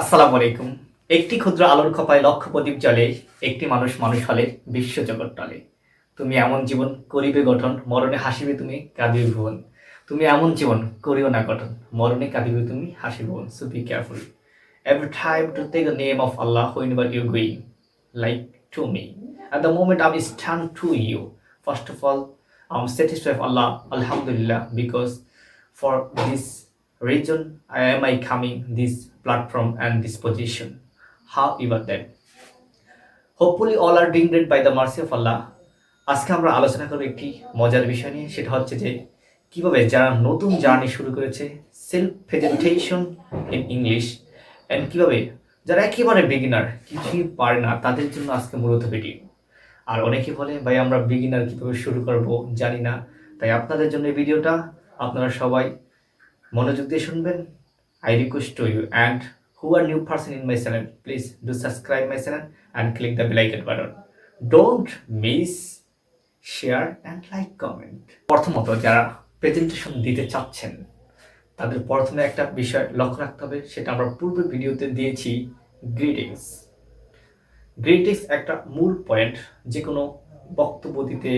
আসসালামু আলাইকুম। একটি ক্ষুদ্র আলোর খোঁপায় লক্ষ প্রদীপ জ্বলে, একটি মানুষ মানুষ হলে বিশ্বজগৎ টলে। তুমি এমন জীবন করিবে গঠন, মরণে হাসিবে তুমি কাঁদিবে ভুবন। তুমি এমন জীবন করিও না গঠন, মরণে কাঁদিবে তুমি হাসিবে ভুবন। So be careful. Every time to take the name of Allah whenever you're going, like to me. At the moment I'm stand to you. First of all, I'm satisfied of Allah, Alhamdulillah, because for this reason I coming this platform and this position. However that, hopefully all are doing great by the mercy of Allah. আজকে আমরা আলোচনা করব একটি মজার বিষয় নিয়ে, সেটা হচ্ছে যে কিভাবে যারা নতুন জার্নি শুরু করেছে self presentation in English, and কিভাবে যারা একেবারে বিগিনার কিছুই পারে না তাদের জন্য আজকে মূলত ভিডিও। আর অনেকে বলে ভাই আমরা বিগিনার কিভাবে শুরু করব জানি না, তাই আপনাদের জন্য এই ভিডিওটা। আপনারা সবাই মনোযোগ দিয়ে শুনবেন। I request to you, and who are new person in my channel, please do subscribe my channel and click the bell icon button. Don't miss, share and like, comment. প্রথমত যারা প্রেজেন্টেশন দিতে চাচ্ছেন তাদের প্রথমে একটা বিষয় লক্ষ্য রাখতে হবে, সেটা আমরা পূর্বের ভিডিওতে দিয়েছি, গ্রিটিংস। গ্রিটিংস একটা মূল পয়েন্ট, যে কোনো বক্তব্য দিতে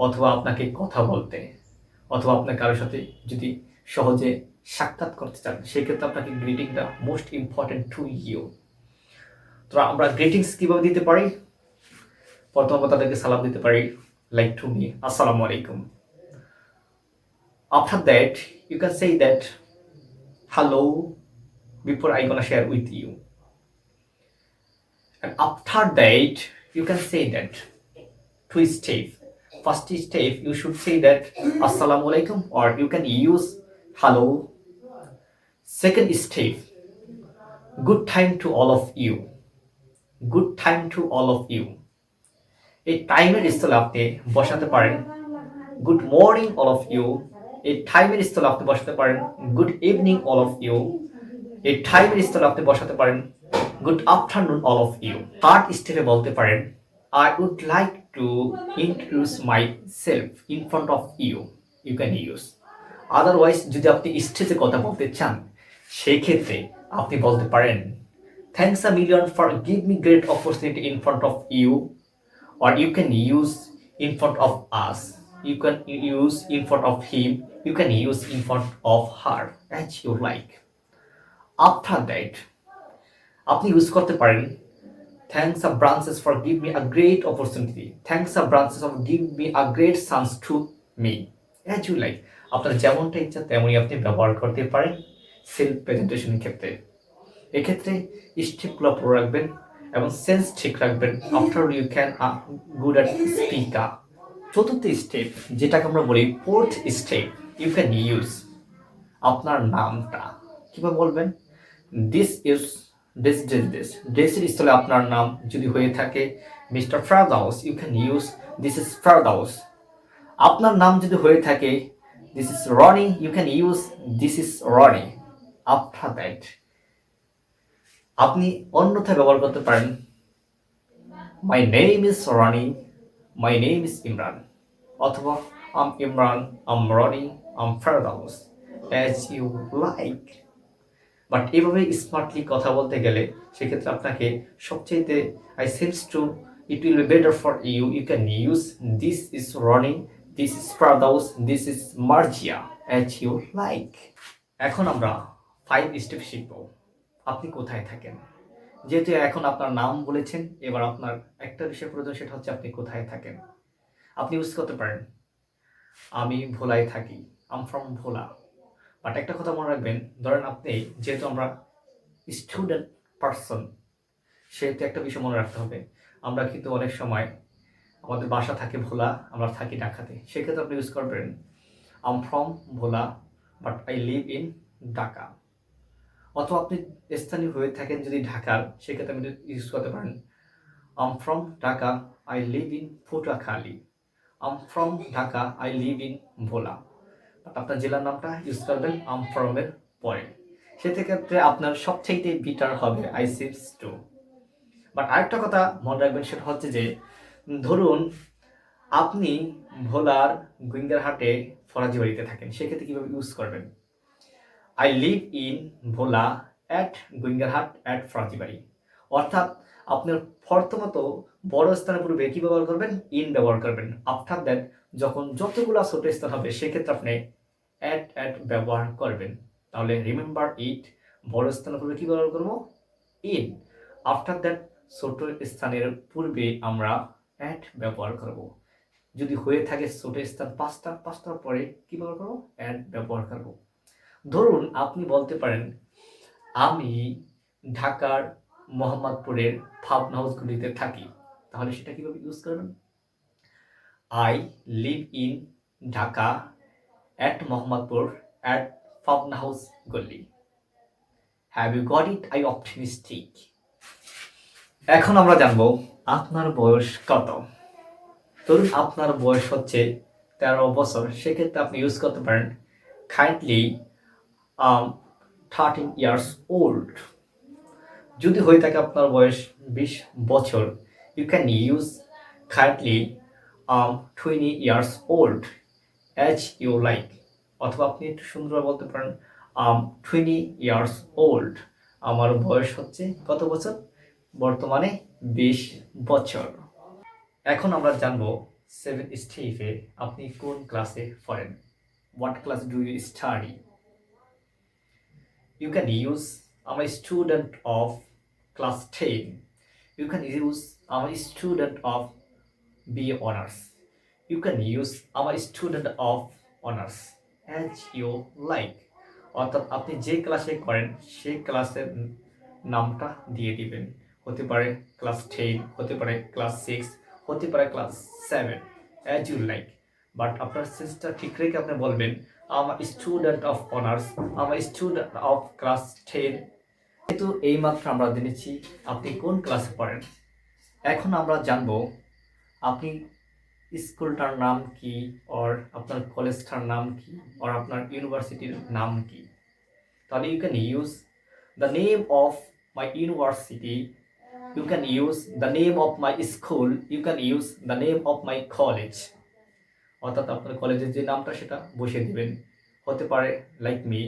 অথবা আপনাকে কথা বলতে অথবা আপনার কারোর সাথে যদি সহজে সাক্ষাৎ করতে চান সেক্ষেত্রে আপনাকে গ্রিটিংটা মোস্ট ইম্পর্টেন্ট টু ইউ। তো আমরা গ্রিটিংস কীভাবে দিতে পারি? প্রথমত তাদেরকে সালাম দিতে পারি, লাইক টু মি, আসসালামু আলাইকুম। After that you can say that hello before I gonna share with you, and after that you can say that two step. First step you should say that assalamu alaikum, or you can use hello. Second step, good time to all of you, good time to all of you. এই টাইমের স্থলে আপনি বসাতে পারেন good morning all of you. এই টাইমের স্থলে আপনি বসাতে পারেন good evening all of you. এই টাইমের স্থলে আপনি বসাতে পারেন good afternoon all of you. Third স্টেপে বলতে পারেন I would like to introduce myself in front of you, you can use. Otherwise যদি আপনি স্টেজে কথা বলতে চান সেই ক্ষেত্রে আপনি বলতে পারেন thanks a million for give me great opportunity in front of you, or you can use in front of us, you can use in front of him, you can use in front of her, as you like. After that আপনি use করতে পারেন thanks a branches for give me a great opportunity, thanks a branches of give me a great chance to me, as you like. আপনার যেমনটা ইচ্ছা তেমনই আপনি ব্যবহার করতে পারেন সেলফ প্রেজেন্টেশনের ক্ষেত্রে। এক্ষেত্রে স্টেপগুলো পুরো রাখবেন এবং সেন্স ঠিক রাখবেন। After you can good at speaker. চতুর্থ স্টেপ, যেটাকে আমরা বলি fourth step, you can use আপনার নামটা কীভাবে বলবেন। দিস ইজ ডেসের স্থলে আপনার নাম যদি হয়ে থাকে mister Ferdous, you can use this is Ferdous. আপনার নাম যদি হয়ে থাকে this is Rony, you can use this is Rony. After that আপনি অন্যথায় ব্যবহার করতে পারেন my name is Rony, my name is Imran, অথবা I'm Imran, I'm Rony, I'm Ferdous, as you like. But এভাবে স্মার্টলি কথা বলতে গেলে সেক্ষেত্রে আপনাকে সবচেয়ে I sense to it will be better for you, you can use this is Roni, this is Ferdous, this is Marjia, as you like. এখন আমরা 5 স্টেপ শিখব। আপনি কোথায় থাকেন? যেহেতু এখন আপনার নাম বলেছেন, এবার আপনার একটা বিষয় প্রয়োজন, সেটা হচ্ছে আপনি কোথায় থাকেন। আপনি ইউজ করতে পারেন আমি ভোলায় থাকি, আম ফ্রম ভোলা। বাট একটা কথা মনে রাখবেন, ধরেন আপনি, যেহেতু আমরা স্টুডেন্ট পারসন, সেহেতু একটা বিষয় মনে রাখতে হবে, আমরা কিন্তু অনেক সময় আমাদের বাসা থাকে ভোলা, আমরা থাকি ঢাকাতে। সেক্ষেত্রে আপনি ইউজ করবেন I'm from Bhola but I live in Dhaka. অথবা আপনি স্থানীয় হয়ে থাকেন যদি ঢাকার, সেক্ষেত্রে আপনি ইউজ করতে পারেন I'm from Dhaka, I live in Patuakhali. I'm from Dhaka, I live in Bhola. But আপনার জেলার নামটা ইউজ করবেন আম ফ্রমের পরে। সেক্ষেত্রে আপনার সবচাইতে বেটার হবে আই সিভস টু। বাট আরেকটা কথা মনে রাখবেন, সেটা হচ্ছে যে ধরুন আপনি ভোলার গুইঙ্গারহাটে ফরাজি বাড়িতে থাকেন, সেক্ষেত্রে কীভাবে ইউজ করবেন? I live in Bhola at Guingarhat at Farajibari. অর্থাৎ আপনার প্রথমত বড় স্থানের পূর্বে কি ব্যবহার করবেন? ইন ব্যবহার করবেন। আফটার দ্যাট যখন যতগুলা ছোট স্থান হবে সেক্ষেত্রে আপনি অ্যাট ব্যবহার করবেন। তাহলে রিমেম্বার ইট, বড় স্থানের পূর্বে কি ব্যবহার করবো? ইন। আফটার দ্যাট ছোট স্থানের পূর্বে আমরা অ্যাট ব্যবহার করব। যদি হয়ে থাকে ছোট স্থান পাঁচটার পরে কি ব্যবহার করবো? অ্যাট ব্যবহার করব। ধরুন আপনি বলতে পারেন আমি ঢাকার মোহাম্মদপুরের ফার্ম হাউসগুলিতে থাকি, তাহলে সেটা কিভাবে ইউজ করবেন? I live in Dhaka at Mohammadpur at farm house গলি। Have you got it? I optimistic. এখন আমরা জানবো আপনার বয়স কত। ধরুন আপনার বয়স হচ্ছে 13 বছর, সেক্ষেত্রে আপনি ইউজ করতে পারেন কাইন্ডলি 13 ইয়ার্স ওল্ড। যদি হয়ে থাকে আপনার বয়স 20 বছর, you can use kindly 20 years old as you like. অথবা আপনি একটু সুন্দরভাবে বলতে পারেন 20 ইয়ার্স ওল্ড। আমার বয়স হচ্ছে কত বছর? বর্তমানে 20 বছর। এখন আমরা জানবো 7 স্টেপে আপনি কোন ক্লাসে পড়েন। What class do you study? You can use I'm a student of class 10. You can use I'm a student of BA honors. You can use I'm a student of honors as you like. অর্থাৎ আপনি যে ক্লাসে করেন সেই ক্লাসের নামটা দিয়ে দিবেন। হতে পারে ক্লাস 10, হতে পারে ক্লাস 6, হতে পারে class 7, as you like. But আপনার সেন্সটা ঠিক রেখে আপনি বলবেন I'm student of honours, I'm student of class 10। কিন্তু এইমাত্র আমরা জেনেছি আপনি কোন ক্লাসে পড়েন। এখন আমরা জানবো আপনি স্কুলটার নাম কি, অর আপনার কলেজটার নাম কি, অর আপনার ইউনিভার্সিটির নাম কি। তাহলে you can use the name of my university, you can use the name of my school, you can use the name of my college. অর্থাৎ আপনার কলেজের যে নামটা সেটা বসিয়ে দিবেন। হতে পারে like me,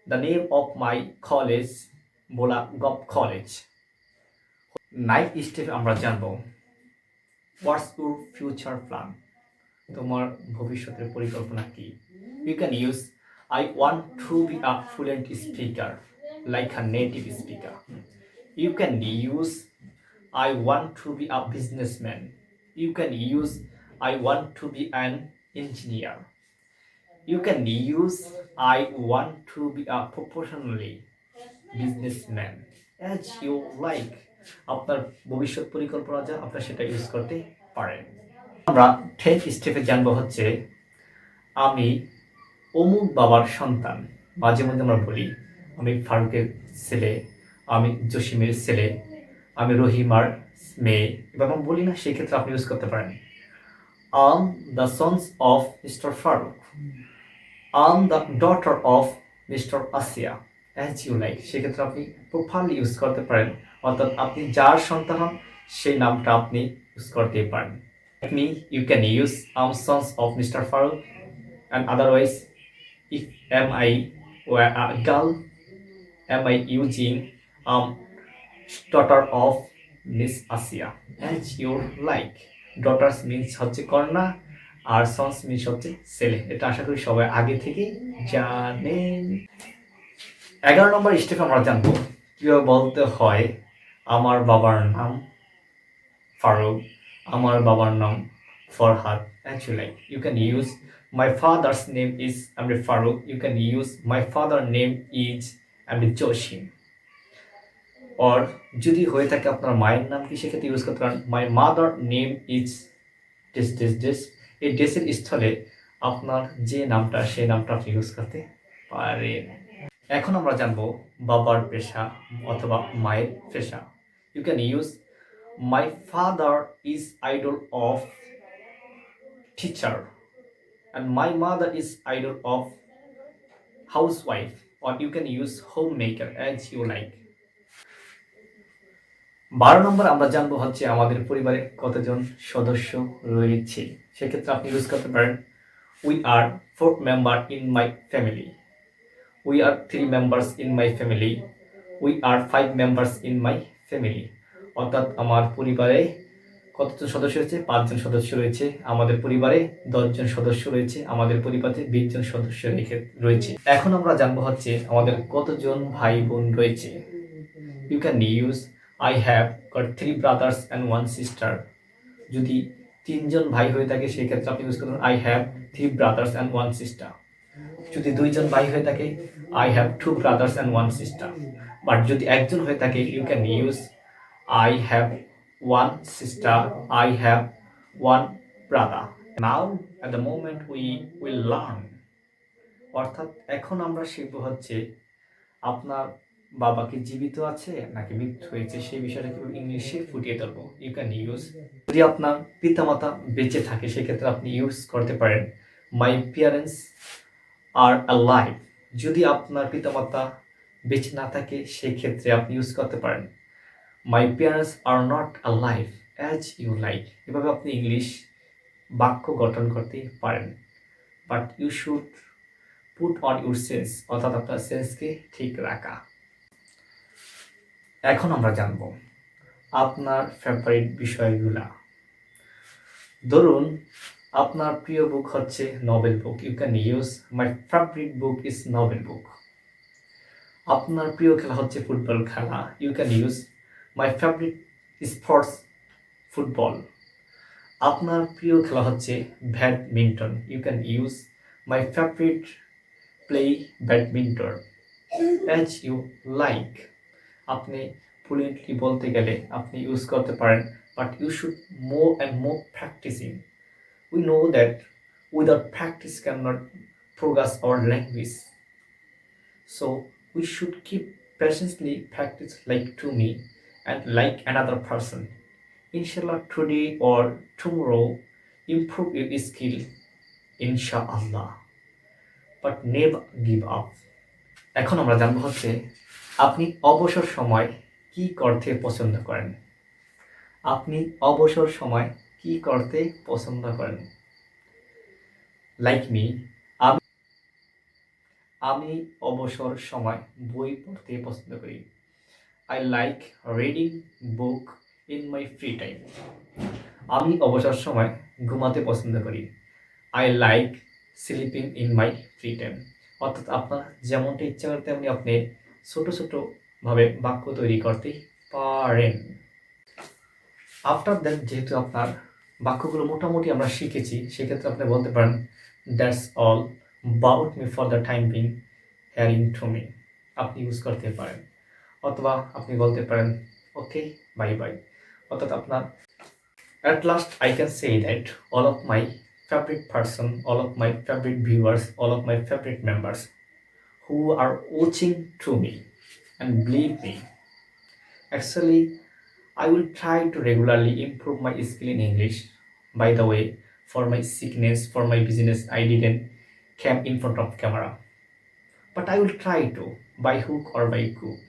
the name of my college বোলা গভ কলেজ। 9 স্টেপে আমরা জানবো হোয়াটস ইউর ফিউচার প্ল্যান, তোমার ভবিষ্যতের পরিকল্পনা কি। You can use I want to be a fluent speaker like a native speaker. You can use I want to be a businessman. You can use I want to be an engineer. You can use I want to be a professionally businessman as you like. আপনার ভবিষ্যৎ পরিকল্পনা যা আপনারা সেটা use করতে পারেন। আমরা 10th স্টেপে জানবো হচ্ছে আমি অমুক বাবার সন্তান। মাঝে মধ্যে আমরা বলি আমি ফারুকের ছেলে, আমি জসিমের ছেলে, আমি রহিমার মেয়ে, এবার আমরা বলি না, সেই ক্ষেত্রে আপনি ইউজ করতে পারেন I'm the sons of mister Faruk, I'm the daughter of mister Asiya as you like. সেক্ষেত্রে আপনি প্রপারলি ইউজ করতে পারেন। অর্থাৎ আপনি যার সন্তান হন সেই নামটা আপনি ইউজ করতে পারেন। Me you can use I'm sons of mister Faruk, and otherwise if am I were a girl, am I using daughter of Miss Asia as you like. Daughters means হচ্ছে কন্যা আর sons means হচ্ছে ছেলে। এটা আশা করি সবাই আগে থেকে জানেন। 11 নম্বর স্টেপ আমরা জানবো কিভাবে বলতে হয় আমার বাবার নাম ফারুক, আমার বাবার নাম Farhad as you like. You can use my father's name is Amri Farooq. You can use my father's name is Amri Joshim. or যদি হয়ে থাকে আপনার মায়ের নাম কি, সেক্ষেত্রে ইউজ করতে পারেন my mother name is this. এই ডেসের স্থলে আপনার যে নামটা সেই নামটা আপনি ইউজ করতে পারেন। এখন আমরা জানবো বাবার পেশা অথবা মায়ের পেশা। You can use my father is idol of teacher and my mother is idol of housewife, or you can use homemaker as you like. 12 নম্বর আমরা জানবো হচ্ছে আমাদের পরিবারে কতজন সদস্য রয়েছে। সেক্ষেত্রে আপনি ইউজ করতে পারেন we are 4 member in my family, we are 3 members in my family, we are 5 members in my family, অর্থাৎ আমার পরিবারে কতজন সদস্য রয়েছে? 5 জন সদস্য রয়েছে। আমাদের পরিবারে 10 জন সদস্য রয়েছে। আমাদের পরিবারে 20 জন সদস্য রয়েছে। এখন আমরা জানবো হচ্ছে আমাদের কতজন ভাই বোন রয়েছে। You can use I have got 3 brothers and 1 sister. যদি 3 জন ভাই হয়ে থাকে সেক্ষেত্রে আপনি ইউজ করবেন I have 3 brothers and 1 sister. যদি 2 জন ভাই হয়ে থাকে I have 2 brothers and 1 sister. But যদি একজন হয়ে থাকে you can use I have 1 sister, I have 1 brother. Now at the moment we will learn. অর্থাৎ এখন আমরা শিখব হচ্ছে আপনার বাবা কি জীবিত আছে নাকি মৃত্যু হয়েছে সেই বিষয়টা কিভাবে ইংলিশে ফুটিয়ে ধরবো। ইউ ক্যান ইউজ, যদি আপনার পিতামাতা বেঁচে থাকে সেক্ষেত্রে আপনি ইউজ করতে পারেন মাই প্যারেন্টস আর অ্যালাইভ। যদি আপনার পিতামাতা বেঁচে না থাকে সেক্ষেত্রে আপনি ইউজ করতে পারেন my parents are not alive as you like. এভাবে আপনি ইংলিশ বাক্য গঠন করতে পারেন, but you should put on your sense, অর্থাৎ আপনার সেন্সকে ঠিক রাখা। এখন আমরা জানব আপনার ফেভারিট বিষয়গুলা। ধরুন আপনার প্রিয় বুক হচ্ছে novel book, you can use my favourite book is novel book. আপনার প্রিয় খেলা হচ্ছে ফুটবল খেলা, you can use my favourite sports football. আপনার প্রিয় খেলা হচ্ছে badminton, you can use my favourite play badminton as you like. আপনি ফ্লুয়েন্টলি বলতে গেলে আপনি ইউজ করতে পারেন, but you should more and more practising. We know that without practice can not progress our language, so we should keep patiently practice like to me and like another person. Inshallah today or tomorrow improve your skill, inshallah, but never give up. এখন আমরা জানবো হচ্ছে আপনি অবসর সময় কি করতে পছন্দ করেন। আপনি অবসর সময় কি করতে পছন্দ করেন? লাইক মি, আমি অবসর সময় বই পড়তে পছন্দ করি। I like reading book in my free time. আমি অবসর সময় ঘুমাতে পছন্দ করি। I like sleeping in my free time. অর্থাৎ আপনার যেমনটা ইচ্ছা করে তেমনি আপনি ছোট ছোট ভাবে বাক্য তৈরি করতে পারেন। আফটার দ্যাট, যেহেতু আপনার বাক্যগুলো মোটামুটি আমরা শিখেছি সেক্ষেত্রে আপনি বলতে পারেন that's all about me for the time being, hearing to me। আপনি ইউজ করতে পারেন, অথবা আপনি বলতে পারেন ওকে বাই বাই। অর্থাৎ আপনার at last I can say that all of my favorite person, all of my favorite viewers, all of my favorite members who are watching to me, and believe me, actually I will try to regularly improve my skill in English. By the way, for my sickness, for my business, I didn't came in front of camera, but I will try to, by hook or by crook,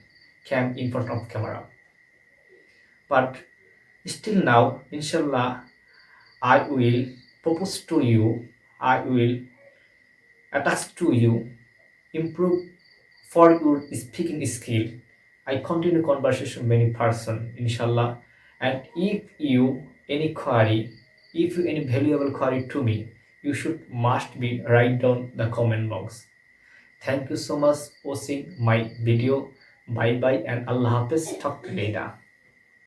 came in front of camera. But still now, inshallah, I will propose to you, I will attach to you, improve for your speaking skill. I continue conversation with many person, inshallah. And if you any query, if you any valuable query to me, you should must be write down the comment box. Thank you so much watching my video. Bye bye and Allah Hafiz. Talk to you later.